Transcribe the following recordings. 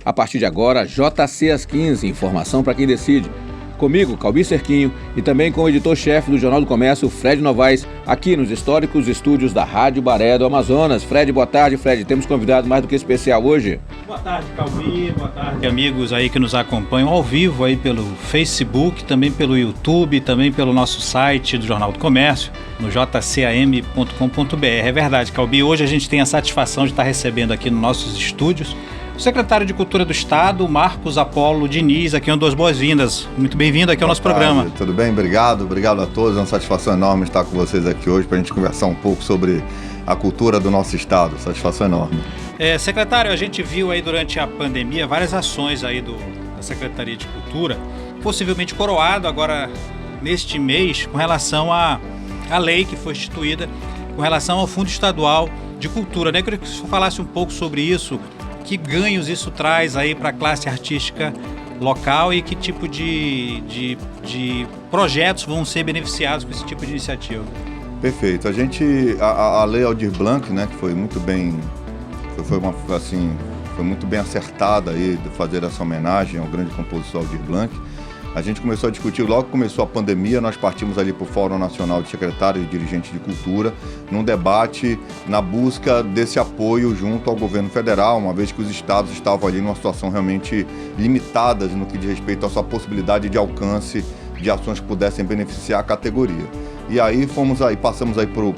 A partir de agora, JC às 15, informação para quem decide. Comigo, Calbi Cerquinho, e também com o editor-chefe do Jornal do Comércio, Fred Novaes, aqui nos históricos estúdios da Rádio Baré do Amazonas. Fred, boa tarde. Fred, temos convidado mais do que especial hoje. Boa tarde, Calbi. Boa tarde, amigos aí que nos acompanham ao vivo aí pelo Facebook, também pelo YouTube, também pelo nosso site do Jornal do Comércio, no jcam.com.br. É verdade, Calbi, hoje a gente tem a satisfação de estar recebendo aqui nos nossos estúdios o secretário de Cultura do Estado, Marcos Apolo Diniz. Aqui, duas boas-vindas. Muito bem-vindo aqui ao nosso programa. Tudo bem? Obrigado a todos. É uma satisfação enorme estar com vocês aqui hoje para a gente conversar um pouco sobre a cultura do nosso Estado. Satisfação enorme. Secretário, a gente viu aí durante a pandemia várias ações aí da Secretaria de Cultura, possivelmente coroado agora neste mês com relação à lei que foi instituída com relação ao Fundo Estadual de Cultura, né? Eu queria que você falasse um pouco sobre isso. Que ganhos isso traz aí para a classe artística local e que tipo de projetos vão ser beneficiados com esse tipo de iniciativa? Perfeito. A Lei Aldir Blanc, né, que foi muito bem, foi muito bem acertada aí de fazer essa homenagem ao grande compositor Aldir Blanc. A gente começou a discutir, logo que começou a pandemia, nós partimos ali para o Fórum Nacional de Secretários e Dirigentes de Cultura, num debate na busca desse apoio junto ao governo federal, uma vez que os estados estavam ali numa situação realmente limitada no que diz respeito à sua possibilidade de alcance de ações que pudessem beneficiar a categoria. E aí passamos aí por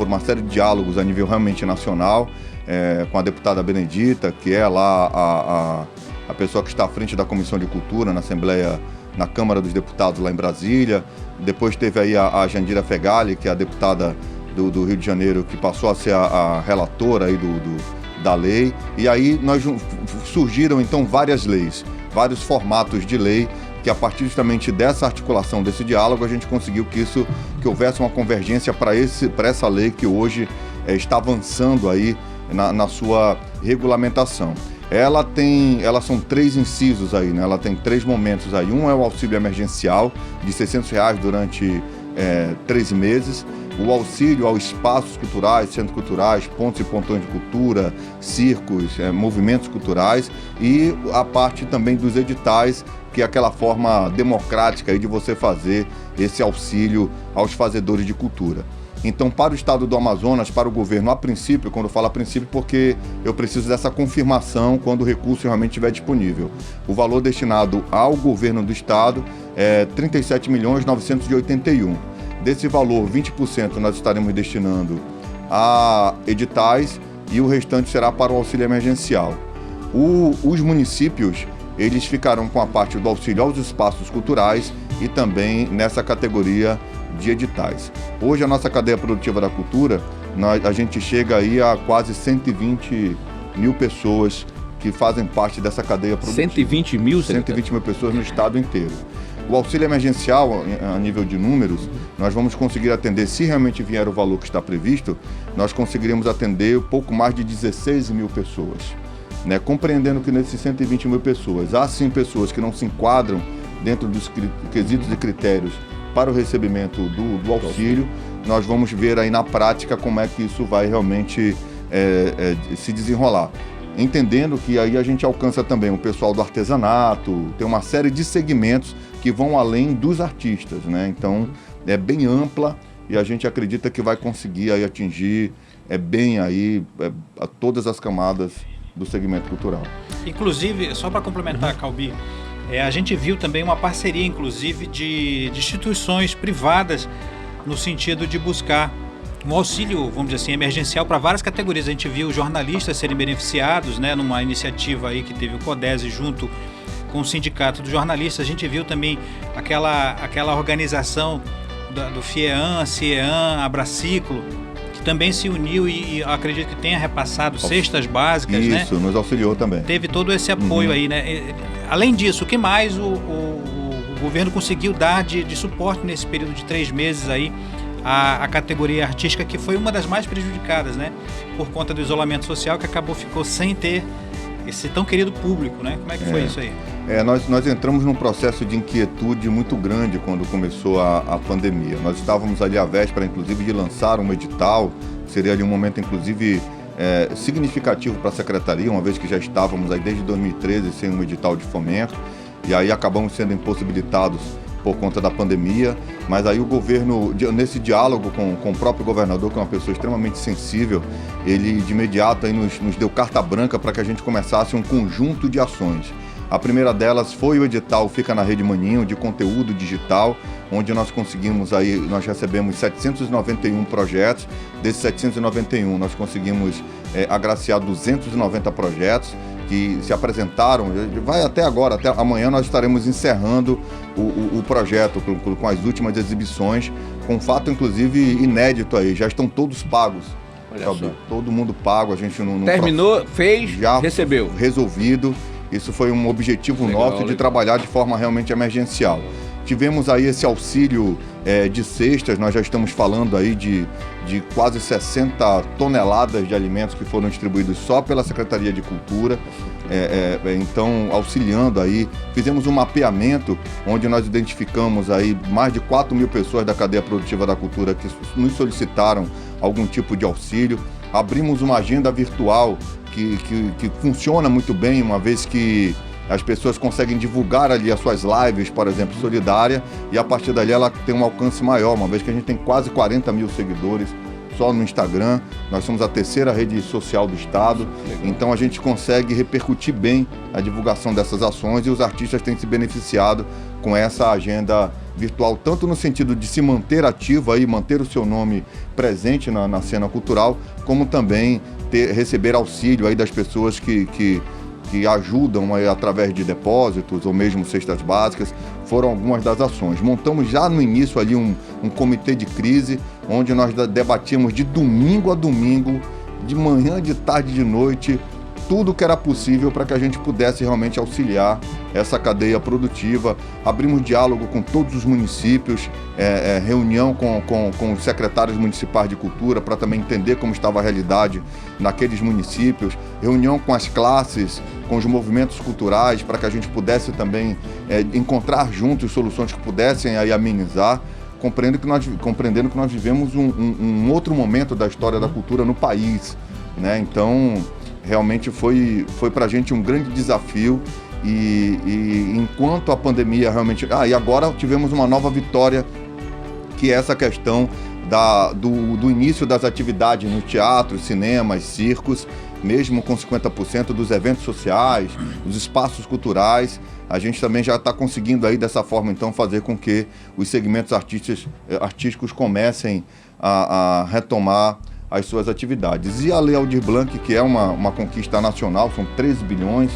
uma série de diálogos a nível realmente nacional, com a deputada Benedita, que é lá a pessoa que está à frente da Comissão de Cultura na Câmara dos Deputados lá em Brasília. Depois teve aí a Jandira Fegali, que é a deputada do Rio de Janeiro, que passou a ser a relatora aí da lei. E aí surgiram então várias leis, vários formatos de lei, que a partir justamente dessa articulação, desse diálogo, a gente conseguiu que houvesse uma convergência para essa lei que hoje está avançando aí na sua regulamentação. Ela são 3 incisos aí, né? Ela tem 3 momentos aí. Um é o auxílio emergencial de R$600 durante 3 meses. O auxílio aos espaços culturais, centros culturais, pontos e pontões de cultura, circos, movimentos culturais. E a parte também dos editais, que é aquela forma democrática aí de você fazer esse auxílio aos fazedores de cultura. Então, para o Estado do Amazonas, para o governo, a princípio, quando eu falo a princípio, porque eu preciso dessa confirmação quando o recurso realmente estiver disponível. O valor destinado ao governo do Estado é R$ 37.981. Desse valor, 20% nós estaremos destinando a editais e o restante será para o auxílio emergencial. Os municípios, eles ficarão com a parte do auxílio aos espaços culturais e também nessa categoria de editais. Hoje a nossa cadeia produtiva da cultura, a gente chega aí a quase 120 mil pessoas que fazem parte dessa cadeia produtiva. 120 mil? 120 mil pessoas no estado inteiro. O auxílio emergencial, a nível de números, nós vamos conseguir atender, se realmente vier o valor que está previsto, nós conseguiríamos atender pouco mais de 16 mil pessoas. Né? Compreendendo que nesses 120 mil pessoas, há sim pessoas que não se enquadram dentro dos quesitos e critérios para o recebimento do auxílio. Nós vamos ver aí na prática como é que isso vai realmente se desenrolar. Entendendo que aí a gente alcança também o pessoal do artesanato, tem uma série de segmentos que vão além dos artistas, né? Então, é bem ampla e a gente acredita que vai conseguir aí atingir bem aí a todas as camadas do segmento cultural. Inclusive, só para complementar, Calbi, a gente viu também uma parceria, inclusive, de instituições privadas no sentido de buscar um auxílio, vamos dizer assim, emergencial para várias categorias. A gente viu jornalistas serem beneficiados, né, numa iniciativa aí que teve o CODESE junto com o Sindicato dos Jornalistas. A gente viu também aquela organização do FIEAN, CIEAN, Abraciclo, que também se uniu e acredito que tenha repassado cestas básicas, isso, né? Isso, nos auxiliou também. Teve todo esse apoio aí, né? Além disso, o que mais o governo conseguiu dar de suporte nesse período de 3 meses aí à categoria artística, que foi uma das mais prejudicadas, né? Por conta do isolamento social, que ficou sem ter esse tão querido público, né? Como é que foi isso aí? Nós entramos num processo de inquietude muito grande quando começou a pandemia. Nós estávamos ali à véspera, inclusive, de lançar um edital, seria ali um momento, inclusive, significativo para a Secretaria, uma vez que já estávamos aí desde 2013 sem um edital de fomento, e aí acabamos sendo impossibilitados por conta da pandemia, mas aí o governo, nesse diálogo com o próprio governador, que é uma pessoa extremamente sensível, ele de imediato aí nos deu carta branca para que a gente começasse um conjunto de ações. A primeira delas foi o edital Fica na Rede Maninho, de conteúdo digital, onde nós recebemos 791 projetos. Desses 791, nós conseguimos agraciar 290 projetos que se apresentaram. Vai até agora, até amanhã nós estaremos encerrando o projeto com as últimas exibições, com um fato inclusive inédito aí, já estão todos pagos. Olha só. Todo mundo pago, a gente não terminou, fez, já recebeu. Resolvido. Isso foi um objetivo nosso de trabalhar de forma realmente emergencial. Tivemos aí esse auxílio de cestas, nós já estamos falando aí de quase 60 toneladas de alimentos que foram distribuídos só pela Secretaria de Cultura. Então, auxiliando aí, fizemos um mapeamento onde nós identificamos aí mais de 4 mil pessoas da cadeia produtiva da cultura que nos solicitaram algum tipo de auxílio. Abrimos uma agenda virtual que funciona muito bem, uma vez que as pessoas conseguem divulgar ali as suas lives, por exemplo, solidária, e a partir dali ela tem um alcance maior, uma vez que a gente tem quase 40 mil seguidores só no Instagram. Nós somos a terceira rede social do estado. Legal. Então a gente consegue repercutir bem a divulgação dessas ações, e os artistas têm se beneficiado com essa agenda virtual, tanto no sentido de se manter ativo aí, manter o seu nome presente na cena cultural, como também receber auxílio aí das pessoas que ajudam aí através de depósitos ou mesmo cestas básicas. Foram algumas das ações. Montamos já no início ali um comitê de crise, onde nós debatíamos de domingo a domingo, de manhã, de tarde, de noite, tudo que era possível para que a gente pudesse realmente auxiliar essa cadeia produtiva. Abrimos diálogo com todos os municípios, reunião com os secretários municipais de cultura para também entender como estava a realidade naqueles municípios, reunião com as classes, com os movimentos culturais, para que a gente pudesse também encontrar juntos soluções que pudessem aí amenizar, compreendendo que nós vivemos um outro momento da história da cultura no país, né? Então, realmente foi para a gente um grande desafio, e enquanto a pandemia realmente... e agora tivemos uma nova vitória, que é essa questão do início das atividades no teatro, cinemas, circos, mesmo com 50% dos eventos sociais, dos espaços culturais. A gente também já está conseguindo aí dessa forma, então, fazer com que os segmentos artísticos comecem a retomar as suas atividades. E a Lei Aldir Blanc, que é uma conquista nacional, são 13 bilhões,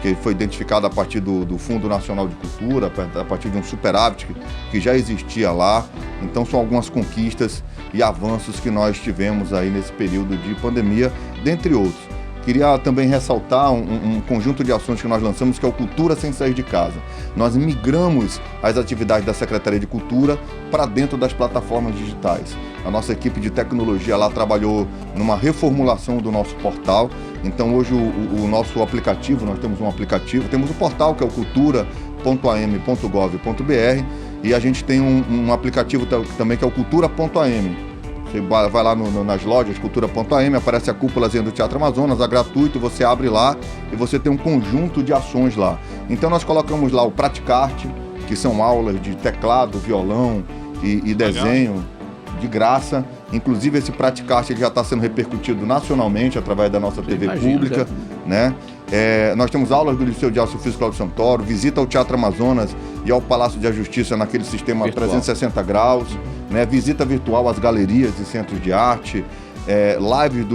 que foi identificada a partir do Fundo Nacional de Cultura, a partir de um superávit que já existia lá. Então são algumas conquistas e avanços que nós tivemos aí nesse período de pandemia, dentre outros. Queria também ressaltar um conjunto de ações que nós lançamos, que é o Cultura Sem Sair de Casa. Nós migramos as atividades da Secretaria de Cultura para dentro das plataformas digitais. A nossa equipe de tecnologia lá trabalhou numa reformulação do nosso portal. Então hoje o nosso aplicativo, nós temos um aplicativo, temos o portal que é o cultura.am.gov.br, e a gente tem um aplicativo também que é o cultura.am. Você vai lá nas lojas cultura.am, aparece a cúpulazinha do Teatro Amazonas, é gratuito, você abre lá e você tem um conjunto de ações lá. Então nós colocamos lá o Praticarte, que são aulas de teclado, violão e desenho de graça. Inclusive esse Praticarte já está sendo repercutido nacionalmente através da nossa TV pública, né? Nós temos aulas do Liceu de Arte Ofício Cláudio Santoro, visita ao Teatro Amazonas e ao Palácio da Justiça naquele sistema virtual, 360 graus, né? Visita virtual às galerias e centros de arte, lives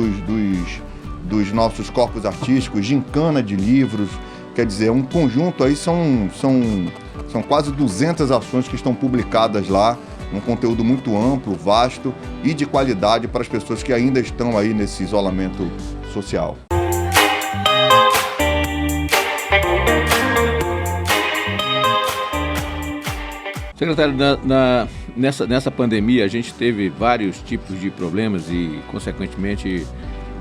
dos nossos corpos artísticos, gincana de livros. Quer dizer, um conjunto aí, são quase 200 ações que estão publicadas lá, um conteúdo muito amplo, vasto e de qualidade para as pessoas que ainda estão aí nesse isolamento social. Secretário, nessa pandemia a gente teve vários tipos de problemas e, consequentemente,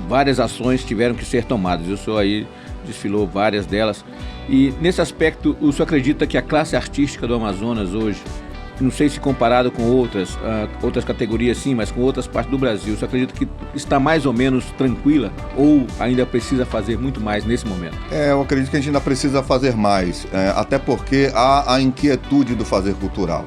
várias ações tiveram que ser tomadas. O senhor aí desfilou várias delas. E, nesse aspecto, o senhor acredita que a classe artística do Amazonas hoje não sei se comparado com outras categorias sim, mas com outras partes do Brasil, você acredita que está mais ou menos tranquila ou ainda precisa fazer muito mais nesse momento? Eu acredito que a gente ainda precisa fazer mais, até porque há a inquietude do fazer cultural.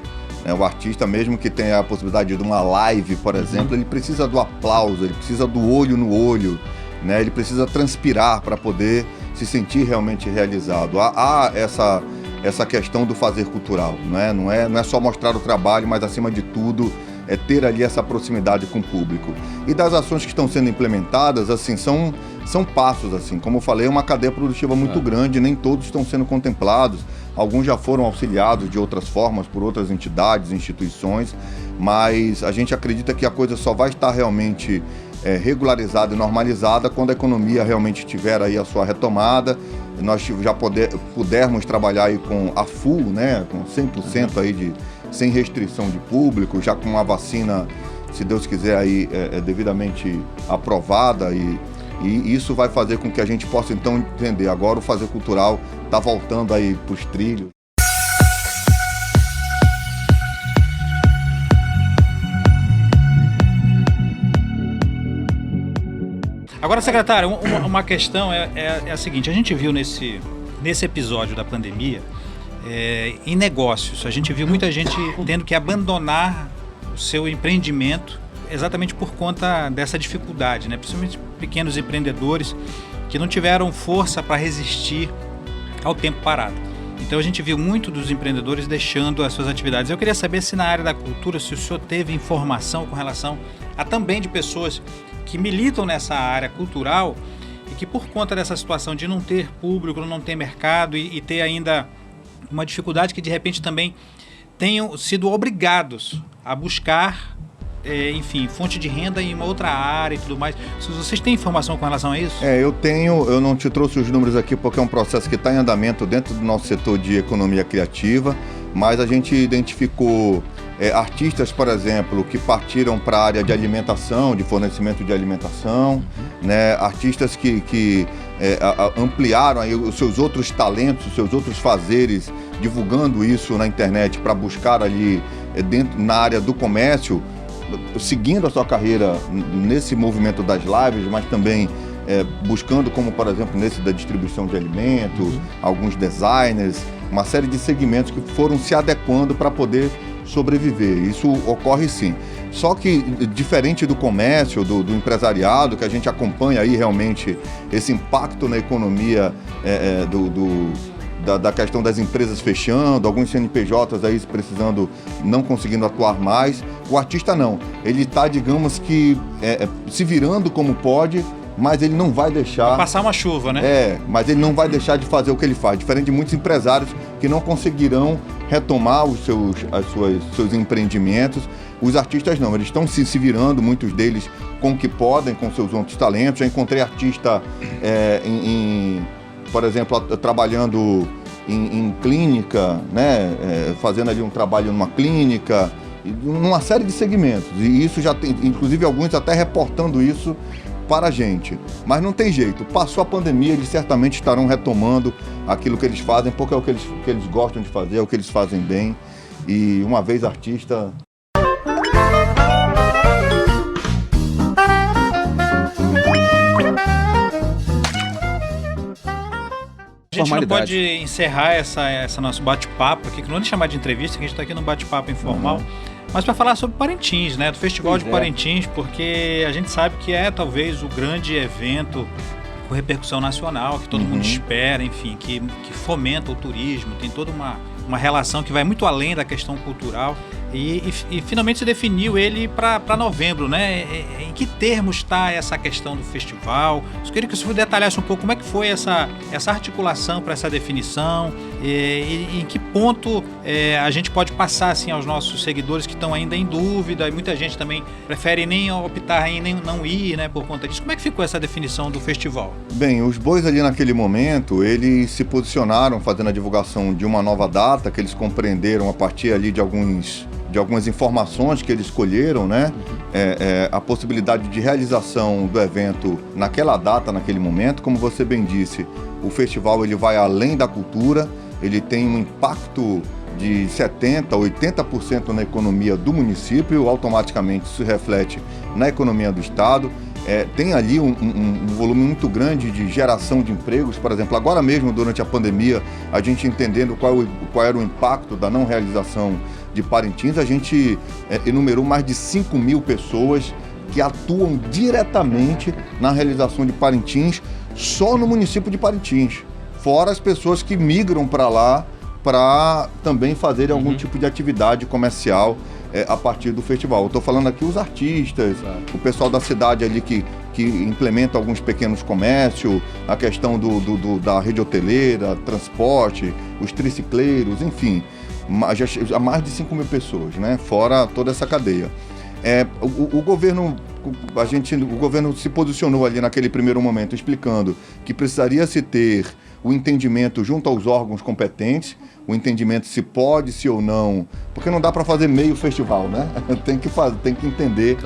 O artista, mesmo que tenha a possibilidade de uma live, por exemplo, ele precisa do aplauso, ele precisa do olho no olho, né? Ele precisa transpirar para poder se sentir realmente realizado. Há essa questão do fazer cultural, não é só mostrar o trabalho, mas acima de tudo é ter ali essa proximidade com o público. E das ações que estão sendo implementadas, assim, são passos, assim, como eu falei, é uma cadeia produtiva muito grande, nem todos estão sendo contemplados, alguns já foram auxiliados de outras formas por outras entidades, instituições, mas a gente acredita que a coisa só vai estar realmente regularizada e normalizada quando a economia realmente tiver aí a sua retomada, nós já pudermos trabalhar aí com a full, né, com 100% aí sem restrição de público, já com a vacina, se Deus quiser, aí devidamente aprovada e isso vai fazer com que a gente possa então entender, agora o fazer cultural está voltando aí para os trilhos. Agora, secretário, uma questão é a seguinte, a gente viu nesse episódio da pandemia, em negócios, a gente viu muita gente tendo que abandonar o seu empreendimento exatamente por conta dessa dificuldade, né? Principalmente pequenos empreendedores que não tiveram força para resistir ao tempo parado. Então a gente viu muito dos empreendedores deixando as suas atividades. Eu queria saber se na área da cultura, se o senhor teve informação com relação a também de pessoas que militam nessa área cultural e que por conta dessa situação de não ter público, não ter mercado e ter ainda uma dificuldade que de repente também tenham sido obrigados a buscar, enfim, fonte de renda em uma outra área e tudo mais. Vocês têm informação com relação a isso? Eu não te trouxe os números aqui porque é um processo que está em andamento dentro do nosso setor de economia criativa, mas a gente identificou artistas, por exemplo, que partiram para a área de alimentação, de fornecimento de alimentação, né? Artistas que ampliaram aí os seus outros talentos, os seus outros fazeres, divulgando isso na internet para buscar ali na área do comércio, seguindo a sua carreira nesse movimento das lives, mas também buscando, como por exemplo nesse da distribuição de alimentos, alguns designers, uma série de segmentos que foram se adequando para poder sobreviver. Isso ocorre sim. Só que, diferente do comércio, do empresariado, que a gente acompanha aí realmente esse impacto na economia da questão das empresas fechando, alguns CNPJs aí precisando, não conseguindo atuar mais, o artista não. Ele está, digamos que, se virando como pode, mas ele não vai deixar... Vai passar uma chuva, né? Mas ele não vai deixar de fazer o que ele faz, diferente de muitos empresários que não conseguirão retomar os seus empreendimentos. Os artistas não, eles estão se virando, muitos deles com o que podem, com seus outros talentos. Já encontrei artista, por exemplo, trabalhando em clínica, né? Fazendo ali um trabalho numa clínica, numa série de segmentos. E isso já tem, inclusive alguns até reportando isso para a gente. Mas não tem jeito, passou a pandemia, eles certamente estarão retomando aquilo que eles fazem, porque é o que eles gostam de fazer, é o que eles fazem bem. E uma vez artista... A gente não pode encerrar essa nosso bate-papo aqui, que não é de chamar de entrevista, que a gente está aqui num bate-papo informal, mas para falar sobre Parintins, né, do Festival de Parintins, porque a gente sabe que é talvez o grande evento com repercussão nacional, que todo mundo espera, enfim, que fomenta o turismo, tem toda uma relação que vai muito além da questão cultural e finalmente se definiu ele para novembro, né? Em que termos está essa questão do festival? Eu queria que o senhor detalhasse um pouco como é que foi essa articulação para essa definição e em que ponto a gente pode passar assim, aos nossos seguidores que estão ainda em dúvida, e muita gente também prefere nem optar em nem não ir, né, por conta disso. Como é que ficou essa definição do festival? Bem, os bois ali naquele momento, eles se posicionaram fazendo a divulgação de uma nova data que eles compreenderam a partir ali de algumas informações que eles escolheram, né? A possibilidade de realização do evento naquela data, naquele momento. Como você bem disse, o festival ele vai além da cultura, ele tem um impacto de 70%, 80% na economia do município, automaticamente isso reflete na economia do estado. Tem ali um volume muito grande de geração de empregos. Por exemplo, agora mesmo, durante a pandemia, a gente entendendo qual era o impacto da não realização de Parintins, a gente enumerou mais de 5 mil pessoas que atuam diretamente na realização de Parintins, só no município de Parintins, fora as pessoas que migram para lá para também fazerem algum tipo de atividade comercial a partir do festival. Eu estou falando aqui os artistas, o pessoal da cidade ali que implementa alguns pequenos comércios, a questão da rede hoteleira, transporte, os tricicleiros, enfim, já mais de 5 mil pessoas, né? Fora toda essa cadeia. O governo se posicionou ali naquele primeiro momento explicando que precisaria se ter o entendimento junto aos órgãos competentes, o entendimento se pode, se ou não, porque não dá para fazer meio festival, né? Tem que entender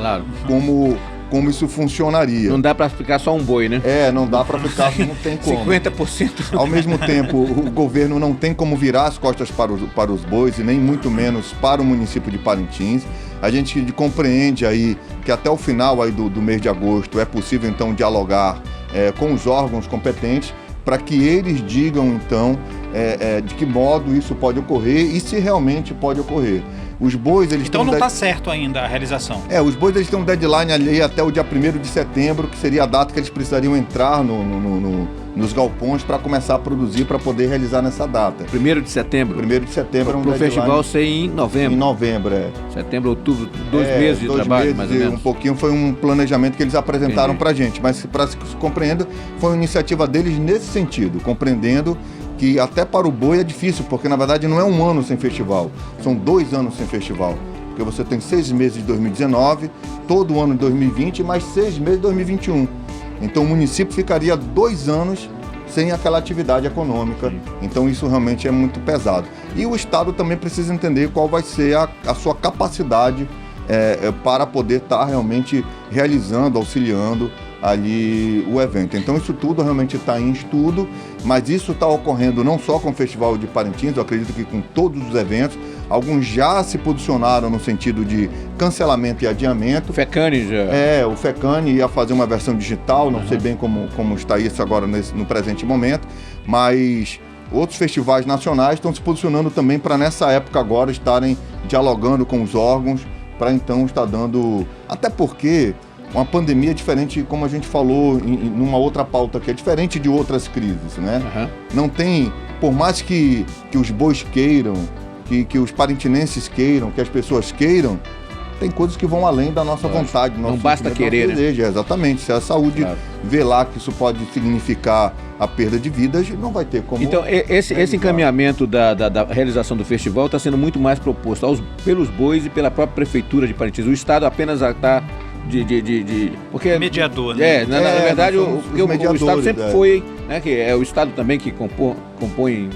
como isso funcionaria. Não dá para ficar só um boi, né? Não dá para ficar, não tem como. 50%. Ao mesmo tempo, o governo não tem como virar as costas para os bois e nem muito menos para o município de Parintins. A gente compreende aí que até o final aí do mês de agosto é possível então dialogar com os órgãos competentes para que eles digam então de que modo isso pode ocorrer e se realmente pode ocorrer. Os bois, eles então não está certo ainda a realização. Os bois, eles têm um deadline ali até o dia 1º de setembro, que seria a data que eles precisariam entrar nos galpões para começar a produzir, para poder realizar nessa data. 1º de setembro? 1º de setembro é um deadline. Para o festival ser em novembro? Em novembro, Setembro, outubro, 2 meses de trabalho, mais ou menos. Um pouquinho foi um planejamento que eles apresentaram para a gente, mas para se compreender, foi uma iniciativa deles nesse sentido, compreendendo que até para o boi é difícil, porque na verdade não é um ano sem festival, são 2 anos sem festival. Porque você tem 6 meses de 2019, todo o ano de 2020 e mais 6 meses de 2021. Então o município ficaria 2 anos sem aquela atividade econômica. Então isso realmente é muito pesado. E o Estado também precisa entender qual vai ser a sua capacidade para poder estar realmente realizando, auxiliando ali o evento. Então isso tudo realmente está em estudo, mas isso está ocorrendo não só com o Festival de Parintins, eu acredito que com todos os eventos. Alguns já se posicionaram no sentido de cancelamento e adiamento. O FECANI já... o FECANI ia fazer uma versão digital, não sei bem como está isso agora no presente momento, mas outros festivais nacionais estão se posicionando também para nessa época agora estarem dialogando com os órgãos, para então estar dando... Até porque uma pandemia é diferente, como a gente falou numa outra pauta aqui, é diferente de outras crises, né? Não tem, por mais que os bois queiram, que os parintinenses queiram, que as pessoas queiram, tem coisas que vão além da nossa vontade. Do nosso não basta querer, desejo, né? Exatamente. Se a saúde vê lá que isso pode significar a perda de vidas, não vai ter como... Então, esse encaminhamento da realização do festival está sendo muito mais proposto pelos bois e pela própria prefeitura de Parintins. O Estado apenas está... porque mediador, né? Na verdade, o Estado sempre foi, né? Que é o Estado também que compõe.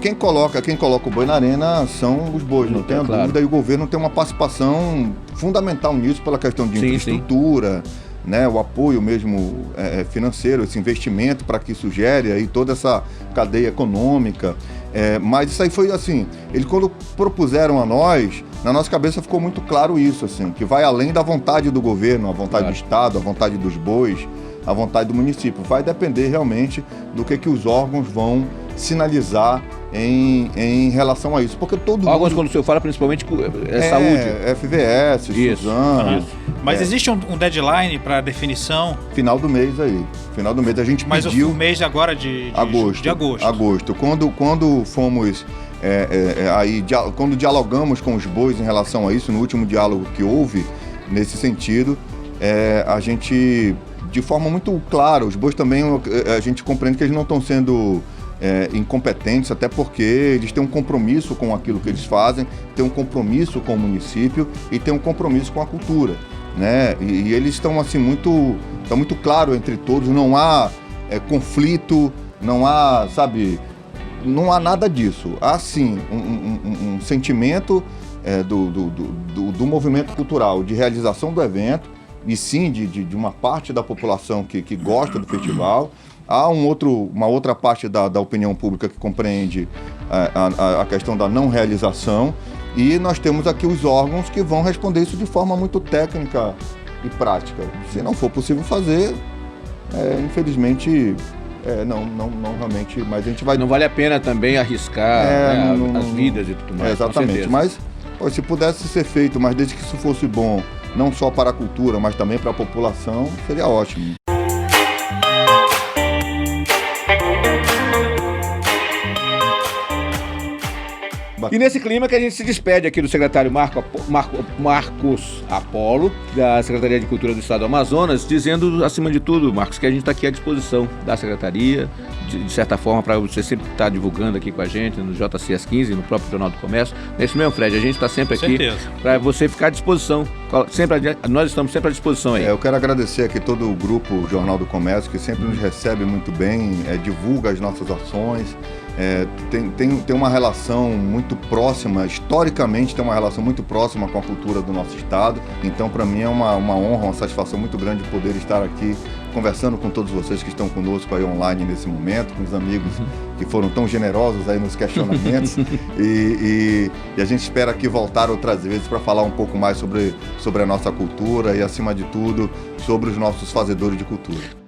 Quem coloca o boi na arena são os bois, não tem dúvida. E o governo tem uma participação fundamental nisso pela questão de infraestrutura, né? O apoio mesmo financeiro, esse investimento para que isso gere aí toda essa cadeia econômica. Mas isso aí foi assim, eles quando propuseram a nós, na nossa cabeça ficou muito claro isso, assim, que vai além da vontade do governo, a vontade do Estado, a vontade dos bois, a vontade do município. Vai depender realmente do que os órgãos vão sinalizar em relação a isso. Porque órgãos, quando o senhor fala, principalmente saúde. FVS, Suzano. Mas existe um deadline para definição? Final do mês aí. Final do mês a gente pediu... Mas o mês agora de agosto. Agosto. Quando fomos... quando dialogamos com os bois em relação a isso, no último diálogo que houve nesse sentido, a gente, de forma muito clara, os bois também, a gente compreende que eles não estão sendo incompetentes, até porque eles têm um compromisso com aquilo que eles fazem, têm um compromisso com o município e têm um compromisso com a cultura, né? E eles estão assim está muito claro entre todos, não há conflito, não há, não há nada disso. Há sim um sentimento do movimento cultural, de realização do evento, e sim de uma parte da população que gosta do festival, Há uma outra parte da opinião pública que compreende a questão da não realização, e nós temos aqui os órgãos que vão responder isso de forma muito técnica e prática. Se não for possível fazer, infelizmente, não realmente, mas a gente vai... Não vale a pena também arriscar as vidas e tudo mais. Exatamente, mas se pudesse ser feito, mas desde que isso fosse bom, não só para a cultura, mas também para a população, seria ótimo. E nesse clima que a gente se despede aqui do secretário Marcos Apolo, da Secretaria de Cultura do Estado do Amazonas, dizendo, acima de tudo, Marcos, que a gente está aqui à disposição da Secretaria, de certa forma, para você sempre estar divulgando aqui com a gente, no JC às 15, no próprio Jornal do Comércio. É isso mesmo, Fred, a gente está sempre aqui para você ficar à disposição. Nós estamos sempre à disposição aí. Eu quero agradecer aqui todo o grupo Jornal do Comércio, que sempre nos recebe muito bem, divulga as nossas ações. Tem uma relação muito próxima, historicamente tem uma relação muito próxima com a cultura do nosso estado. Então, para mim é uma honra, uma satisfação muito grande poder estar aqui conversando com todos vocês que estão conosco aí online nesse momento, com os amigos que foram tão generosos aí nos questionamentos. e a gente espera aqui voltar outras vezes para falar um pouco mais sobre a nossa cultura e, acima de tudo, sobre os nossos fazedores de cultura.